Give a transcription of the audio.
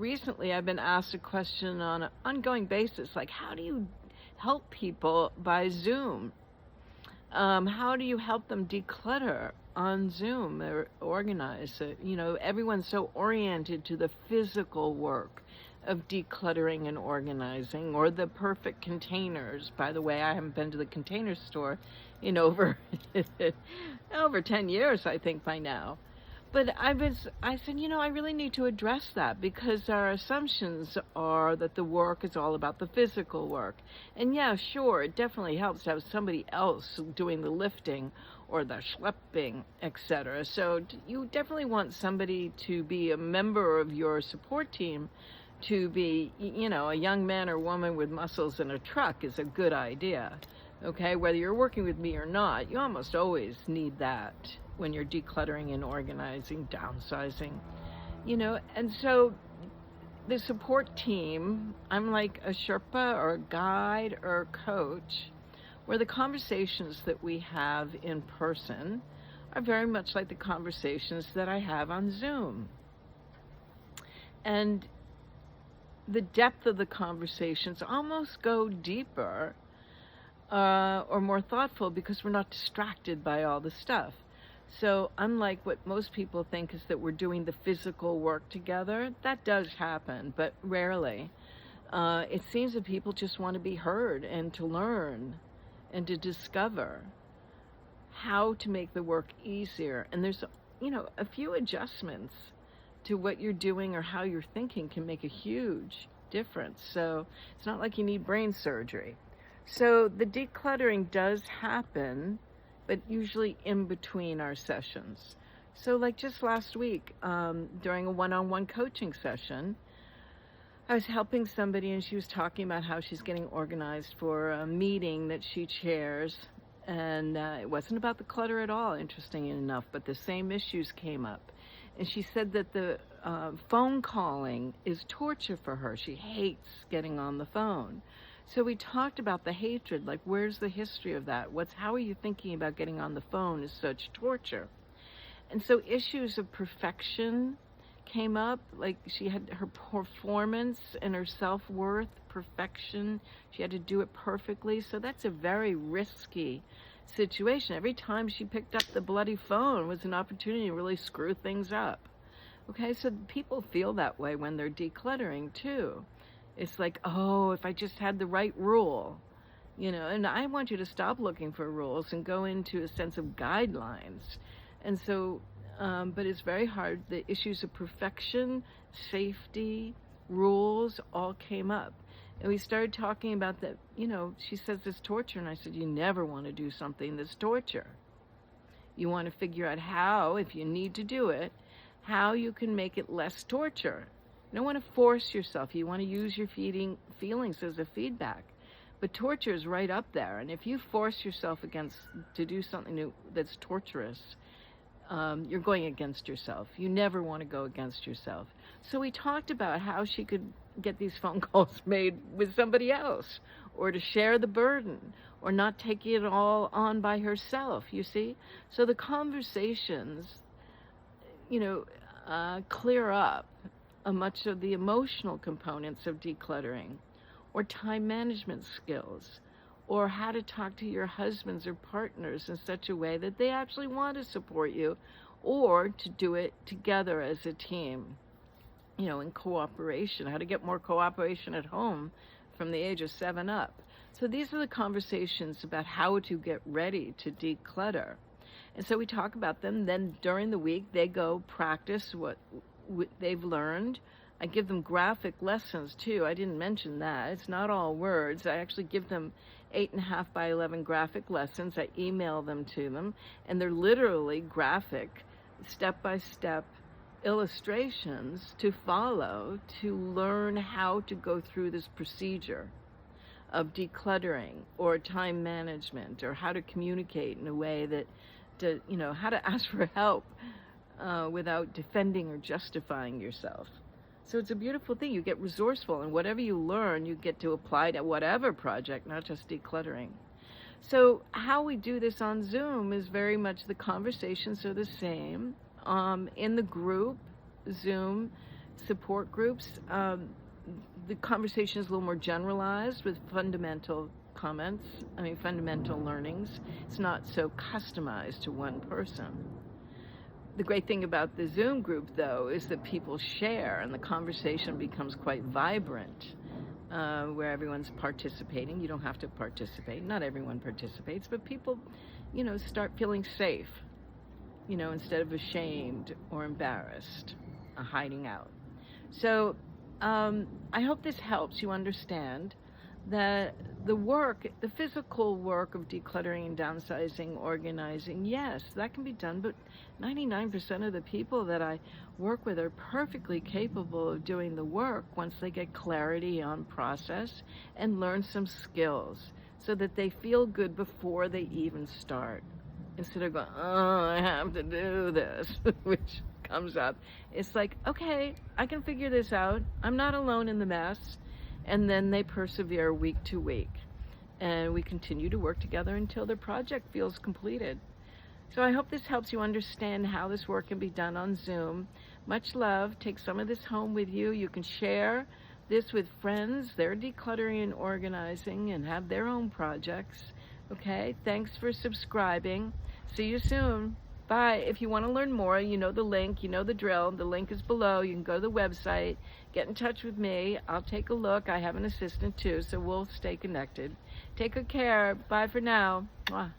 Recently, I've been asked a question on an ongoing basis, like how do you help people by Zoom? How do you help them declutter on Zoom or organize? Everyone's so oriented to the physical work of decluttering and organizing, or the perfect containers. By the way, I haven't been to the container store in over over 10 years, I think, by now. But I said, I really need to address that because our assumptions are that the work is all about the physical work. And yeah, sure, it definitely helps to have somebody else doing the lifting or the schlepping, etc. So you definitely want somebody to be a member of your support team. To be, a young man or woman with muscles in a truck is a good idea. Okay, whether you're working with me or not, you almost always need that when you're decluttering and organizing, downsizing, and so the support team, I'm like a Sherpa or a guide or a coach, where the conversations that we have in person are very much like the conversations that I have on Zoom. And the depth of the conversations almost go deeper or more thoughtful because we're not distracted by all the stuff. So unlike what most people think is that we're doing the physical work together, that does happen, but rarely. It seems that people just want to be heard and to learn and to discover how to make the work easier. And there's, a few adjustments to what you're doing or how you're thinking can make a huge difference. So it's not like you need brain surgery. So the decluttering does happen, but usually in between our sessions. So like just last week, during a one-on-one coaching session, I was helping somebody and she was talking about how she's getting organized for a meeting that she chairs. And it wasn't about the clutter at all, interestingly enough, but the same issues came up. And she said that the phone calling is torture for her. She hates getting on the phone. So we talked about the hatred, like where's the history of that? How are you thinking about getting on the phone is such torture? And so issues of perfection came up, like she had her performance and her self-worth, perfection. She had to do it perfectly. So that's a very risky situation. Every time she picked up the bloody phone was an opportunity to really screw things up. Okay, so people feel that way when they're decluttering too. It's like, oh, if I just had the right rule, and I want you to stop looking for rules and go into a sense of guidelines. And so, but it's very hard. The issues of perfection, safety, rules all came up. And we started talking about that, she says it's torture. And I said, you never want to do something that's torture. You want to figure out how, if you need to do it, how you can make it less torture. You don't want to force yourself. You want to use your feelings as a feedback. But torture is right up there. And if you force yourself to do something that's torturous, you're going against yourself. You never want to go against yourself. So we talked about how she could get these phone calls made with somebody else, or to share the burden, or not take it all on by herself, you see? So the conversations, clear up much of the emotional components of decluttering, or time management skills, or how to talk to your husbands or partners in such a way that they actually want to support you, or to do it together as a team, in cooperation, how to get more cooperation at home from the age of 7 up. So these are the conversations about how to get ready to declutter. And so we talk about them. Then during the week, they go practice what they've learned. I give them graphic lessons too. I didn't mention that. It's not all words. I actually give them 8.5 by 11 graphic lessons. I email them to them, and they're literally graphic, step-by-step illustrations to follow to learn how to go through this procedure of decluttering or time management, or how to communicate in a way that, how to ask for help without defending or justifying yourself. So it's a beautiful thing. You get resourceful, and whatever you learn, you get to apply to whatever project, not just decluttering. So how we do this on Zoom is very much the conversations are the same. In the group Zoom support groups, the conversation is a little more generalized with fundamental comments, fundamental learnings. It's not so customized to one person. The great thing about the Zoom group, though, is that people share and the conversation becomes quite vibrant, where everyone's participating. You don't have to participate. Not everyone participates, but people, start feeling safe, instead of ashamed or embarrassed, hiding out. So I hope this helps you understand that the physical work of decluttering and downsizing, organizing, yes, that can be done, but 99% of the people that I work with are perfectly capable of doing the work once they get clarity on process and learn some skills so that they feel good before they even start. Instead of going, oh, I have to do this, which comes up. It's like, okay, I can figure this out. I'm not alone in the mess. And then they persevere week to week. And we continue to work together until their project feels completed. So I hope this helps you understand how this work can be done on Zoom. Much love. Take some of this home with you. You can share this with friends. They're decluttering and organizing and have their own projects. Okay, thanks for subscribing. See you soon. Bye. If you want to learn more, you know the link, you know the drill. The link is below. You can go to the website, get in touch with me. I'll take a look. I have an assistant too, so we'll stay connected. Take good care. Bye for now. Mwah.